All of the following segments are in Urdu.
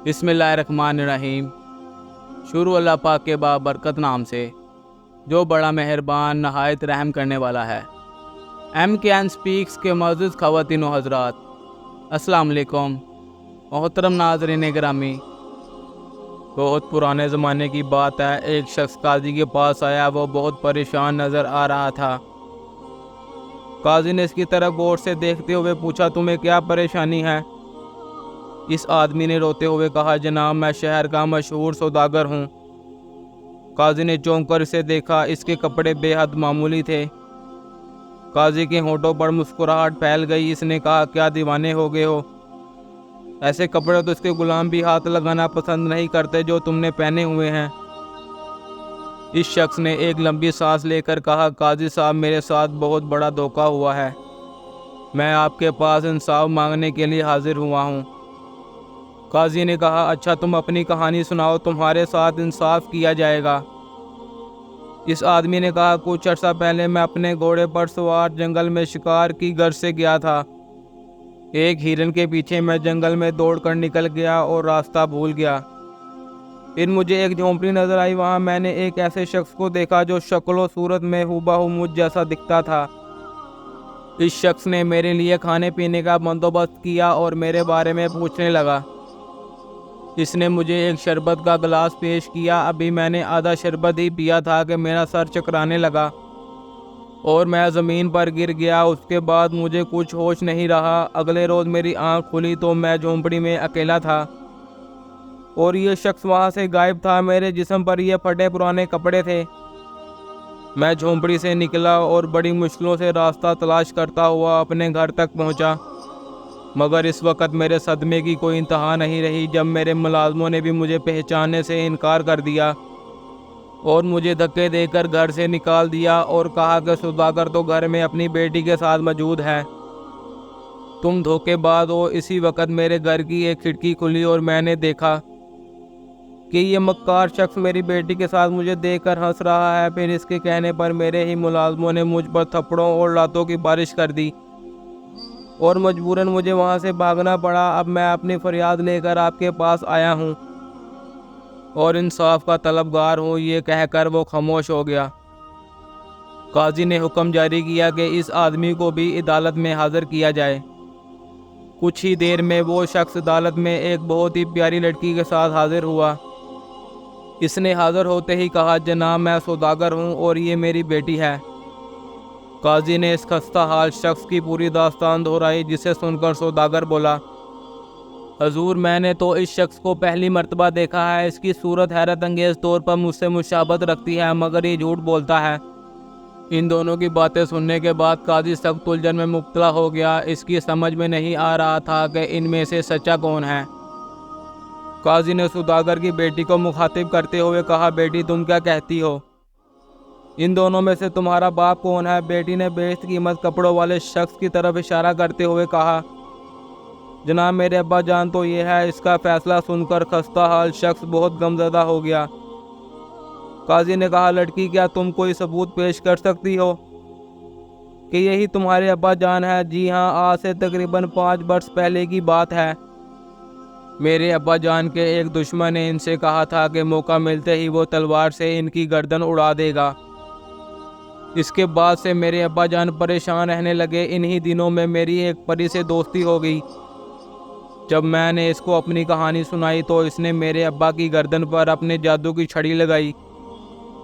بسم اللہ الرحمن الرحیم۔ شروع اللہ پاک کے بابرکت نام سے جو بڑا مہربان نہایت رحم کرنے والا ہے۔ ایم کے این سپیکس کے معزز خواتین و حضرات، السلام علیکم۔ محترم ناظرین گرامی، بہت پرانے زمانے کی بات ہے، ایک شخص قاضی کے پاس آیا۔ وہ بہت پریشان نظر آ رہا تھا۔ قاضی نے اس کی طرف غور سے دیکھتے ہوئے پوچھا، تمہیں کیا پریشانی ہے؟ اس آدمی نے روتے ہوئے کہا، جناب میں شہر کا مشہور سوداگر ہوں۔ قاضی نے چونک کر اسے دیکھا، اس کے کپڑے بے حد معمولی تھے۔ قاضی کے ہونٹوں پر مسکراہٹ پھیل گئی۔ اس نے کہا، کیا دیوانے ہو گئے ہو؟ ایسے کپڑے تو اس کے غلام بھی ہاتھ لگانا پسند نہیں کرتے جو تم نے پہنے ہوئے ہیں۔ اس شخص نے ایک لمبی سانس لے کر کہا، قاضی صاحب میرے ساتھ بہت بڑا دھوکہ ہوا ہے۔ میں آپ کے پاس انصاف مانگنے کے لیے حاضر ہوا ہوں۔ قاضی نے کہا، اچھا تم اپنی کہانی سناؤ، تمہارے ساتھ انصاف کیا جائے گا۔ اس آدمی نے کہا، کچھ عرصہ پہلے میں اپنے گھوڑے پر سوار جنگل میں شکار کی غرض سے گیا تھا۔ ایک ہرن کے پیچھے میں جنگل میں دوڑ کر نکل گیا اور راستہ بھول گیا۔ پھر مجھے ایک جھونپڑی نظر آئی، وہاں میں نے ایک ایسے شخص کو دیکھا جو شکل و صورت میں ہو مجھ جیسا دکھتا تھا۔ اس شخص نے میرے لیے کھانے پینے کا بندوبست کیا اور میرے بارے میں پوچھنے لگا۔ اس نے مجھے ایک شربت کا گلاس پیش کیا۔ ابھی میں نے آدھا شربت ہی پیا تھا کہ میرا سر چکرانے لگا اور میں زمین پر گر گیا۔ اس کے بعد مجھے کچھ ہوش نہیں رہا۔ اگلے روز میری آنکھ کھلی تو میں جھونپڑی میں اکیلا تھا اور یہ شخص وہاں سے غائب تھا۔ میرے جسم پر یہ پھٹے پرانے کپڑے تھے۔ میں جھونپڑی سے نکلا اور بڑی مشکلوں سے راستہ تلاش کرتا ہوا اپنے گھر تک پہنچا، مگر اس وقت میرے صدمے کی کوئی انتہا نہیں رہی جب میرے ملازموں نے بھی مجھے پہچاننے سے انکار کر دیا اور مجھے دھکے دے کر گھر سے نکال دیا اور کہا کہ سوداگر تو گھر میں اپنی بیٹی کے ساتھ موجود ہے، تم دھوکے باز ہو۔ اسی وقت میرے گھر کی ایک کھڑکی کھلی اور میں نے دیکھا کہ یہ مکار شخص میری بیٹی کے ساتھ مجھے دیکھ کر ہنس رہا ہے۔ پھر اس کے کہنے پر میرے ہی ملازموں نے مجھ پر تھپڑوں اور لاتوں کی بارش کر دی اور مجبوراً مجھے وہاں سے بھاگنا پڑا۔ اب میں اپنی فریاد لے کر آپ کے پاس آیا ہوں اور انصاف کا طلبگار ہوں۔ یہ کہہ کر وہ خاموش ہو گیا۔ قاضی نے حکم جاری کیا کہ اس آدمی کو بھی عدالت میں حاضر کیا جائے۔ کچھ ہی دیر میں وہ شخص عدالت میں ایک بہت ہی پیاری لڑکی کے ساتھ حاضر ہوا۔ اس نے حاضر ہوتے ہی کہا، جناب میں سوداگر ہوں اور یہ میری بیٹی ہے۔ قاضی نے اس خستہ حال شخص کی پوری داستان دہرائی، جسے سن کر سوداگر بولا، حضور میں نے تو اس شخص کو پہلی مرتبہ دیکھا ہے۔ اس کی صورت حیرت انگیز طور پر مجھ سے مشابہت رکھتی ہے، مگر یہ جھوٹ بولتا ہے۔ ان دونوں کی باتیں سننے کے بعد قاضی سخت الجھن میں مبتلا ہو گیا۔ اس کی سمجھ میں نہیں آ رہا تھا کہ ان میں سے سچا کون ہے۔ قاضی نے سوداگر کی بیٹی کو مخاطب کرتے ہوئے کہا، بیٹی تم کیا کہتی ہو؟ ان دونوں میں سے تمہارا باپ کون ہے؟ بیٹی نے بیشت قیمت کپڑوں والے شخص کی طرف اشارہ کرتے ہوئے کہا، جناب میرے ابا جان تو یہ ہے۔ اس کا فیصلہ سن کر خستہ حال شخص بہت غمزدہ ہو گیا۔ قاضی نے کہا، لڑکی کیا تم کوئی ثبوت پیش کر سکتی ہو کہ یہی تمہارے ابا جان ہے؟ جی ہاں، آج سے تقریباً 5 برس پہلے کی بات ہے۔ میرے ابا جان کے ایک دشمن نے ان سے کہا تھا کہ موقع ملتے ہی وہ تلوار سے ان کی گردن اڑا دے گا۔ اس کے بعد سے میرے ابا جان پریشان رہنے لگے۔ انہی دنوں میں میری ایک پری سے دوستی ہو گئی۔ جب میں نے اس کو اپنی کہانی سنائی تو اس نے میرے ابا کی گردن پر اپنے جادو کی چھڑی لگائی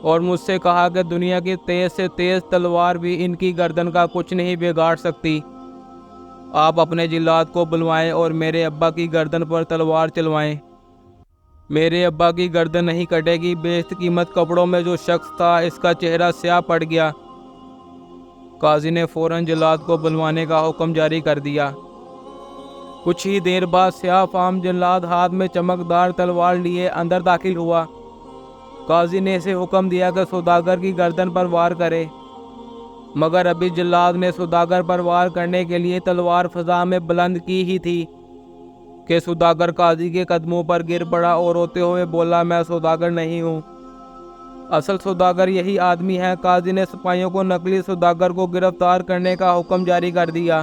اور مجھ سے کہا کہ دنیا کی تیز سے تیز تلوار بھی ان کی گردن کا کچھ نہیں بگاڑ سکتی۔ آپ اپنے جلاد کو بلوائیں اور میرے ابا کی گردن پر تلوار چلوائیں۔ میرے ابا کی گردن نہیں کٹے گی۔ بیشت قیمت کپڑوں میں جو شخص تھا، اس کا چہرہ سیاہ پڑ گیا۔ قاضی نے فوراً جلاد کو بلوانے کا حکم جاری کر دیا۔ کچھ ہی دیر بعد سیاہ فام جلاد ہاتھ میں چمکدار تلوار لیے اندر داخل ہوا۔ قاضی نے اسے حکم دیا کہ سوداگر کی گردن پر وار کرے، مگر ابھی جلاد نے سوداگر پر وار کرنے کے لیے تلوار فضا میں بلند کی ہی تھی کہ سوداگر قاضی کے قدموں پر گر پڑا اور روتے ہوئے بولا، میں سوداگر نہیں ہوں، اصل سوداگر یہی آدمی ہے۔ قاضی نے سپاہیوں کو نقلی سوداگر کو گرفتار کرنے کا حکم جاری کر دیا۔